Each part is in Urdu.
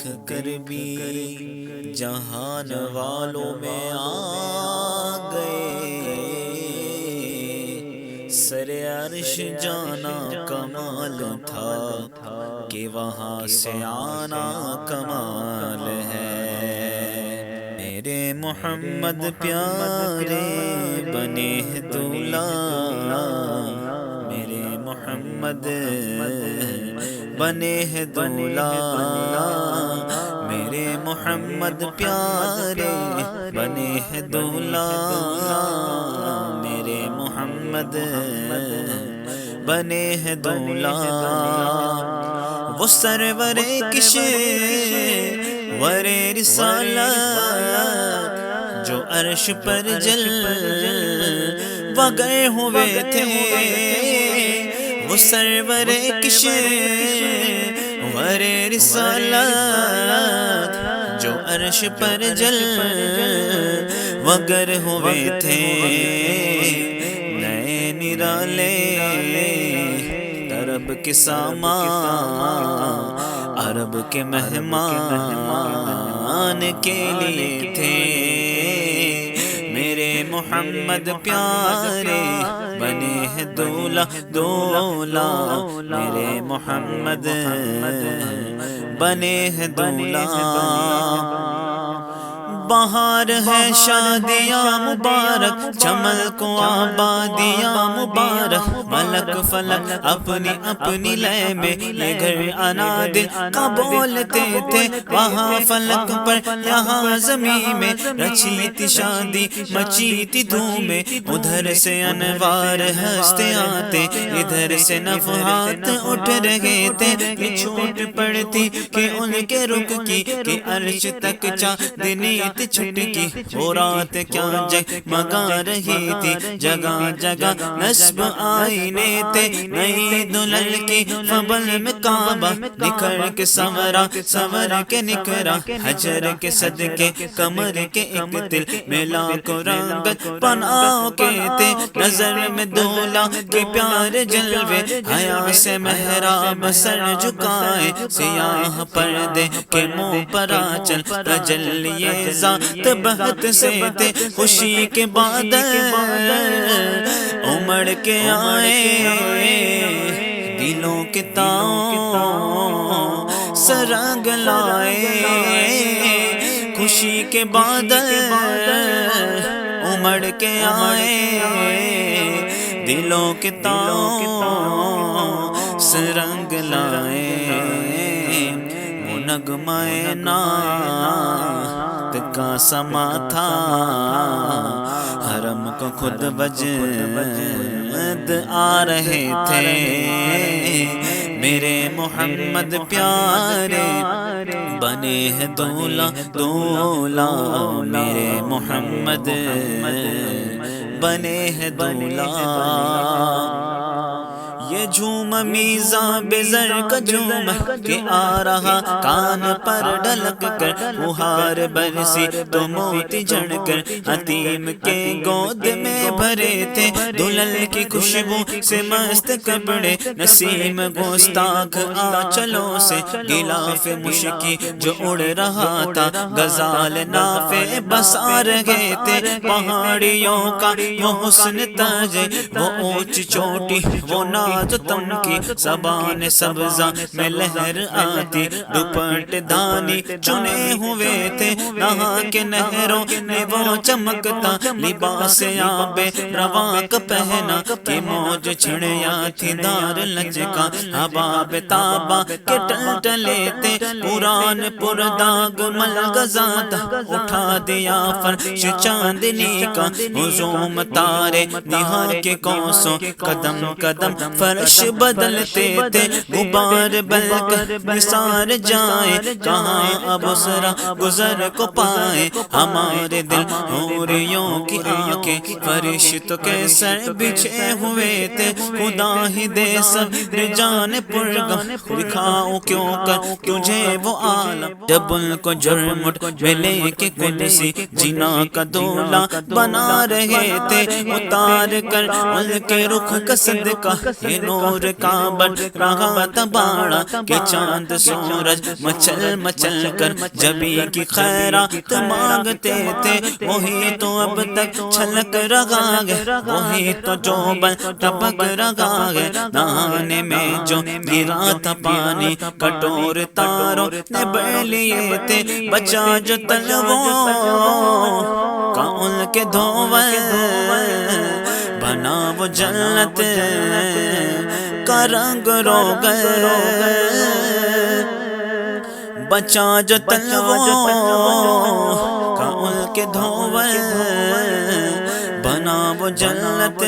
دیکھ کر بھی جہان والوں میں آ گئے، سر عرش جانا کمال تھا کہ وہاں سے آنا کمال ہے۔ میرے محمد پیارے بنے ہیں دولہا، میرے محمد بنے ہیں دولہا، میرے محمد پیارے بنے ہیں دولہا، میرے محمد بنے ہیں دولہا۔ وہ سرور کشور رسالت جو عرش پر جلوہ گر ہوئے تھے، وہ سرور کشور رسالت جو عرش پر جلوہ گر ہوئے تھے، نئے نرالے عرب کے سامان، عرب کے مہمان کے لیے تھے۔ میرے محمد پیارے بنے ہیں دولہا، میرے محمد بنے ہیں دولہا۔ بہار ہے شادیاں مبارک، چمن کو آبادیاں مبارک، ملک فلک اپنی اپنی لے میں یہ گھر آنا دل کا بولتے تھے، وہاں فلک پر یہاں زمین میں رچی تھی شادی، مچی تھی دھومیں، ادھر سے انوار ہنستے آتے، ادھر سے نفحات اٹھ رہے تھے، یہ چھوٹ پڑتی کہ ان کے رخ کی کہ عرش تک چاندنی چھٹکی، وہ رات کیا جگمگا رہی تھی، جگہ جگہ نصب آئینے تھے، نئی دلہن کی فبل میں کعبہ نکھر کے سنورا سنور کے نکھرا، حجر کے صدقے کمر کے ایک دل میں لاکھوں رنگت پناہ کے تھے، نظر میں دولہا کے پیارے جلوے، حیا سے محراب سر جھکائے، سیاہ پردے کے منہ پر آنچل تجلیے ذات بہت سے تھے، خوشی کے بادل امڑ کے آئے، دلوں کے تاؤں سرنگ لائے، خوشی کے بادل امڑ کے آئے، دلوں کے تاؤں سرنگ لائے۔ وہ نغمہ نعت کا سما تھا، حرم کو خود وجد آ رہے تھے، میرے محمد پیارے بنے ہیں دولہا، میرے محمد بنے ہیں دولہا۔ یہ جھوم میزاں بزر کا جھوم کہ آ رہا، کان پر ڈھلک کر بہار برسی تو موتی جھڑ کر حتیم کے گود میں بھرے تھے، دلہن کی خوشبو سے مست کپڑے، نسیم گستاخ آنچلوں سے غلاف مشکی جو اڑ رہا تھا، غزال نافے بسا رہے تھے، پہاڑیوں کا وہ حسن تاج، وہ اونچ چوٹی وہ ناز تم کی، سبان سبزہ میں لہر آتی، دوپٹ دانی چنے ہوئے تھے، نہا کے نہروں میں وہ چمکتا، لباس آب رواں کا پہنا، کہ موج چھڑیا تھی دار لچکا، حباب تابا کے ٹلٹلے تھے، پران پرداغ ملغزا تھا، اٹھا دیا فرش چاندنی کا، ہجوم تارے نہا کے کوسوں، قدم قدم فرش بدلتے تھے، غبار بل کر نثار جائیں، کہاں اب اسرا گزر کو پائے، ہمارے دل حوریوں کی آنکھیں فرشتوں کے کے سر بچھے ہوئے تھے، خدا ہی دے سب جان پرغم دکھاؤ کیوں کر تجھے وہ عالم، جب ان کو جرم میں لے کے قدسی جنا کا دولہ بنا رہے تھے، اتار کر ان کے رخ کا صدقہ یہ نور کا بڑھ رہا تھا باڑا کہ چاند سورج مچل مچل کر جبی کی خیرات مانگتے تھے، وہی تو اب تک چھلک رہا ہے، وہی تو جو بل ٹپک رہا ہے، نہانے میں جو گرا تھا پانی کٹور تاروں نے بڑھ لیے تھے، بچا جو تلووں کا ان کے دھوول بنا وہ جنت کا رنگ روغن، بچا جو تلووں کا ان کے دھوول بنا وہ جنت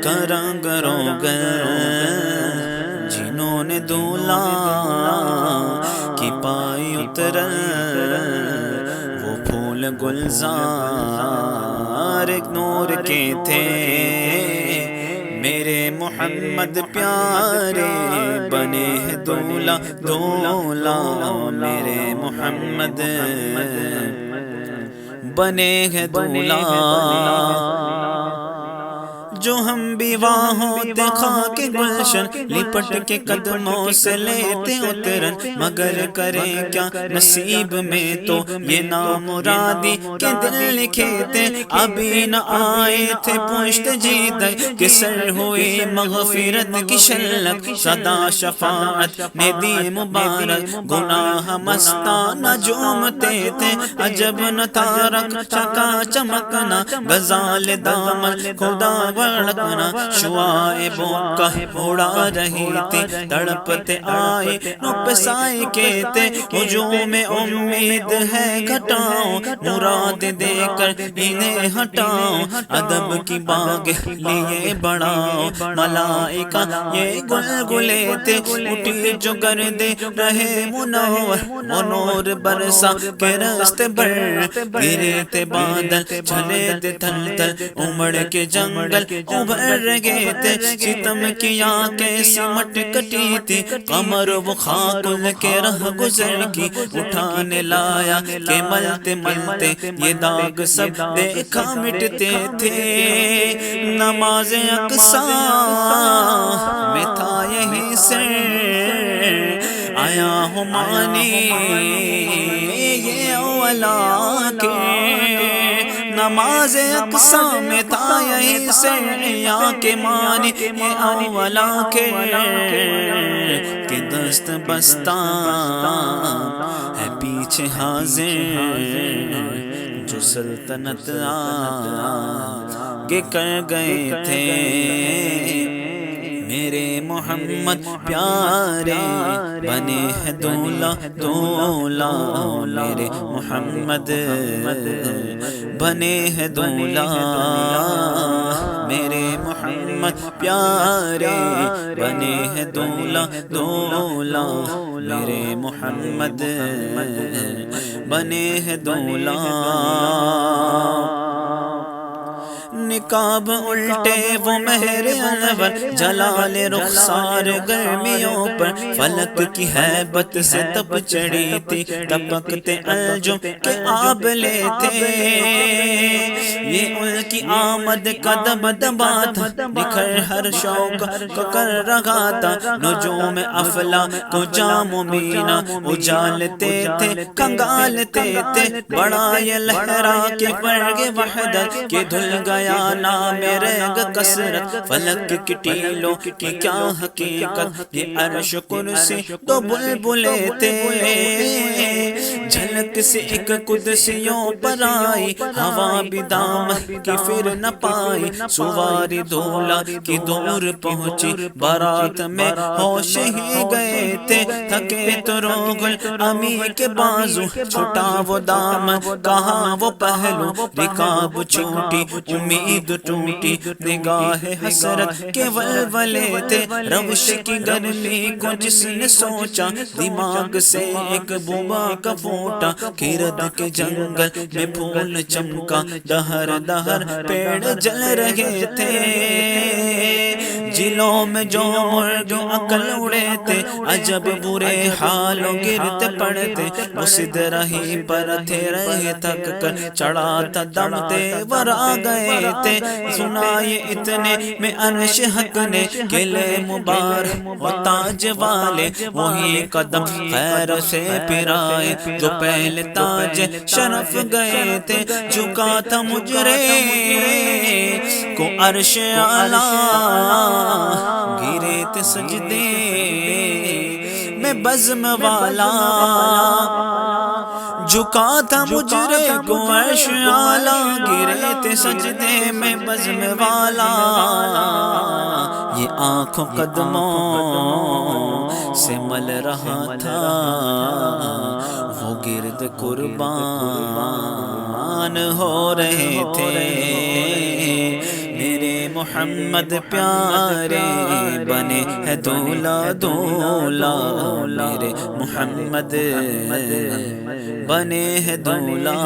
کا رنگ روغن، جنہوں نے دولہ کی پائی اترن وہ پھول گلزار ایک نور کے تھے، میرے محمد پیارے بنے ہیں دولہ دولہ، میرے محمد بنے ہیں دولہ، جو ہم بھی وہاں ہوتے خاک گلشن لپٹ کے قدموں سے لیتے اترن، مگر کریں کیا نصیب میں تو یہ نامرادی کے دل لکھے تھے، ابھی نہ آئے تھے پشت جی تک کہ سر ہوئی مغفرت کی شلک، صدا شفاعت نے دی مبارک، گناہ مستانہ جومتے تھے، عجب نہ تارک چکا چمکنا غزال دامن خدا بڑکنا، شعائبوں کا اڑا رہی تھی تڑپتے آئے نپسائی کہتے، ہجوم امید ہے گھٹاؤ مراد دے کر انہیں ہٹاؤ، ادب کی باغ لیے بڑھاؤ، ملائکہ یہ گلگلے تھے، اٹھی جو گردے رہے منور، وہ نور برسا کے راستے بر گرے تھے بادل چلے تھے تھل تھل امڑ کے جنگل ابھر گئے تھے، ستم کی آنکھیں سمٹ کٹی تھی، قمر وہ خاکل کے رہ گزر کی اٹھانے لایا کہ ملتے ملتے یہ داغ سب دیکھا مٹتے تھے، نماز اقصیٰ میں تھا یہی سر آیا ہوں مانی یہ اولا کے، نماز اقصیٰ میں تھا یہی سیا کے مانی یہ اولا کے، کہ دست بستہ ہے پیچھے حاضر جو سلطنت آگے کر گئے تھے، میرے محمد پیارے بنے ہیں دولہ دولہ، میرے محمد بنے ہیں دولہ، میرے محمد پیارے بنے ہیں دولہ دولہ، میرے محمد بنے ہیں دولہ، نقاب الٹے وہ مہر انور جلال رخسار گرمیوں پر، فلک کی ہیبت سے تب چڑھی تھی ٹپکتے الجم کے آبلے تھے، یہ ان کی آمد کا دبدبا تھا، نکھر ہر شوق کو کر رہا تھا، نجوم افلا کو جام و مینا اجالتے تھے کھنگالتے تھے، بڑا یہ لہرا کے فرق وحدت کہ دھل گیا نام رنگ کثرت، فلک کی ٹیلوں کی کیا حقیقت، یہ عرش کرسی دو بلبلے تھے، جھلک سے ایک قدسیوں پر آئی ہوا بھی دامن کی پھر نہ پائی، سواری دولہ کی دور پہنچی بارات میں ہوش ہی گئے تھے، تھکے تو روغل امی کے بازو چھٹا وہ دامن کہاں وہ پہلو، رکاب چھوٹی امید ٹوٹی، نگاہ حسرت کے ولولے تھے، روش کی گرمی کو جس نے سوچا دماغ سے ایک بوبا کا فون پھوٹا گرد کے جنگل میں پھول چمکا دہر دہر پیڑ جل رہے تھے جلوں میں جو مرغ عقل اڑے تھے عجب برے حالوں گرتے پڑتے وہ سدرہ ہی پر تھے رہے تھک کر چڑھا تھا دم تیور آ گئے تھے سنائے اتنے میں عرش حق نے قلعے مبارک و تاج والے وہی قدم خیر سے پھرائے جو پہلے تاج شرف گئے تھے جھکا تھا مجرے کو عرش اعلیٰ گرے تھے سجدے میں بزم والا جھکا تھا مجرے کو عرش اعلیٰ گرے تھے سجدے میں بزم والا یہ آنکھوں قدموں سے مل رہا تھا وہ گرد قربان ہو رہے تھے میرے محمد پیارے بنے ہے دولا دولا میرے محمد بنے ہے دولا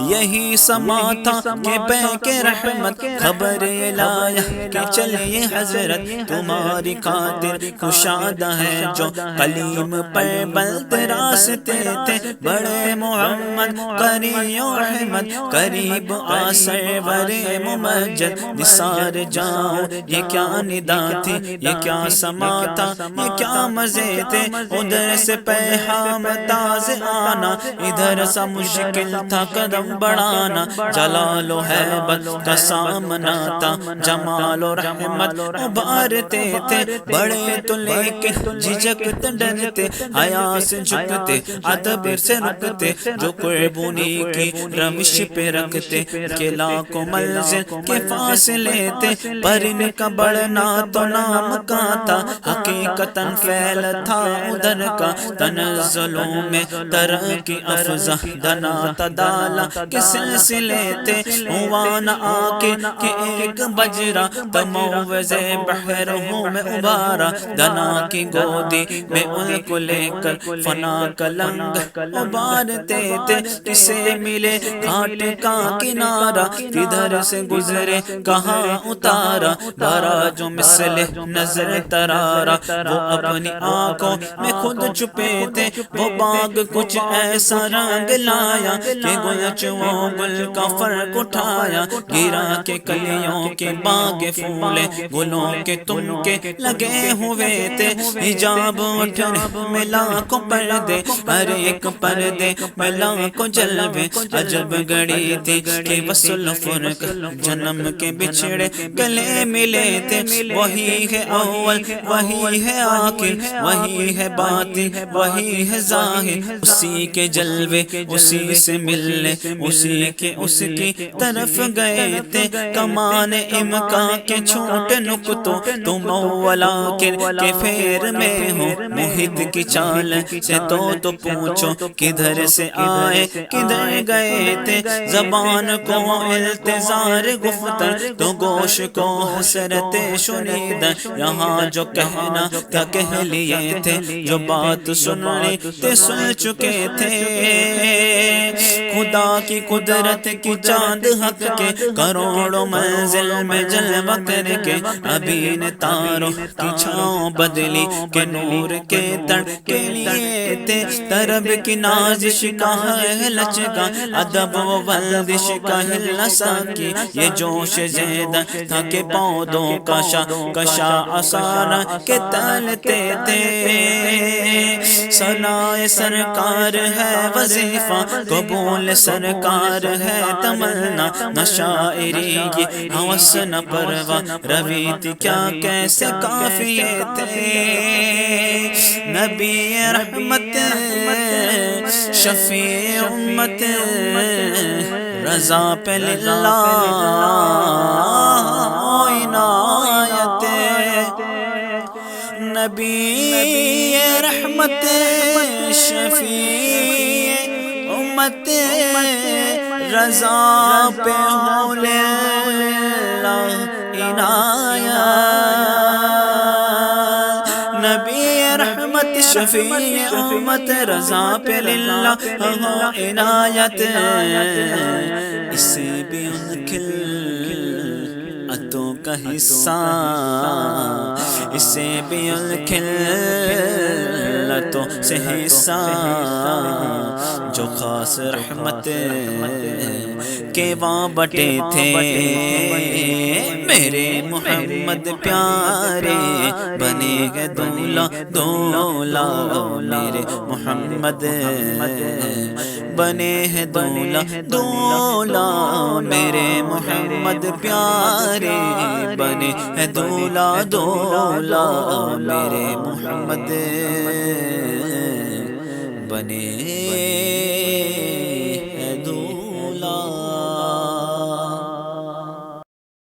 یہی سما تھا کہ بے کے رحمت خبر لایا کہ چلیے حضرت تمہاری خاطر کشادہ ہے جو قلیم پر بلد راستے تھے بڑے محمد قریب احمد قریب آسر ورے ممجد نثار جاؤ یہ کیا ندا تھی یہ کیا سما تھا یہ کیا مزے تھے ادھر سے پیغام تاز آنا ادھر سا مشکل تھا قدم بڑھانا جلال و حیبت کا سامنا تھا جمال و رحمت ابھارتے تھے بڑے تو لیکن جھجکتے ڈرتے حیا سے جھکتے ادب سے رکھتے جو قربانی کی روش پہ رکھتے کہ لاکھوں منزل کے فاصلے تھے پر ان کا بڑھنا تو نام کا تھا حقیقتاً فعل تھا ادھر کا تنزلوں میں ترقی افزا دنا تدالا کے سلسلے تھے ہوا نہ آکے کہ ایک بجرا تموز بحر ہوں میں ابارا دنا کی گودی میں ان کو لے کر فنا کا لنگ ابارتے تھے کسے ملے گھاٹ کا کنارہ کدھر سے گزرے کہاں اتارا بارا جو مثل نظر ترارا وہ اپنی آنکھوں میں خود چھپے تھے وہ باغ کچھ ایسا رنگ لایا کہ وہ گل کا فرق اٹھایا گرا کے کلیوں کے باغ پھولے گلوں کے تم کے لگے ہوئے تھے حجاب اٹھنے میں لاکھوں پردے ہر ایک پردے میں لاکھوں جلوے عجب گھڑی تھی کہ وصل فرق جنم کے بچھڑے گلے ملے تھے وہی ہے اول وہی ہے آخر وہی ہے باطن وہی ہے ظاہر اسی کے جلوے اسی سے ملنے اسی کے اس کی طرف گئے تھے کمان امکان کے چھوٹے نقطوں تم اولا کے پھیر میں ہو محیط کی چال سے تو پوچھو کدھر سے آئے کدھر گئے تھے زبان کو التزار گفتر تو گوش کو حسرت شنید یہاں جو کہنا کیا کہہ لیے تھے جو بات سننی تے سن چکے تھے خدا کی قدرت کی چاند حق کے کروڑوں منزل میں جلوہ کر کے ابھی نے تاروں کی چھاؤں بدلی کہ نور کے تڑ کے لیے تھے طرب کی نازش کا ہے لچکا ادب و ورزش کا ہلسا کی یہ جوش زیدہ تھا کہ پودوں کا کشا آسانہ کے تلتے تھے ثنائے سرکار ہے وظیفہ قبول سرکار ہے تمنا نہ شاعری یہ ہوس نہ پروا روی تھی کیا کیسے کافیے تھے نبی رحمت شفیع امت رضا پہ للہ عنایت نبی رحمت شفیع امت رضا پہ ہو للہ عنایت نبی رحمت شفیع امت رضا پہ للہ ہو عنایت اسے بھی ان خلعتوں کا حصہ اسے بھی ان خلعتوں سے حصہ جو خاص رحمت کے وہاں بٹے تھے میرے محمد پیارے بنے گے دولہ دولہ میرے محمد بنے ہیں دولہ دولہ میرے محمد پیارے بنے ہیں دولہ دولہ میرے محمد بنے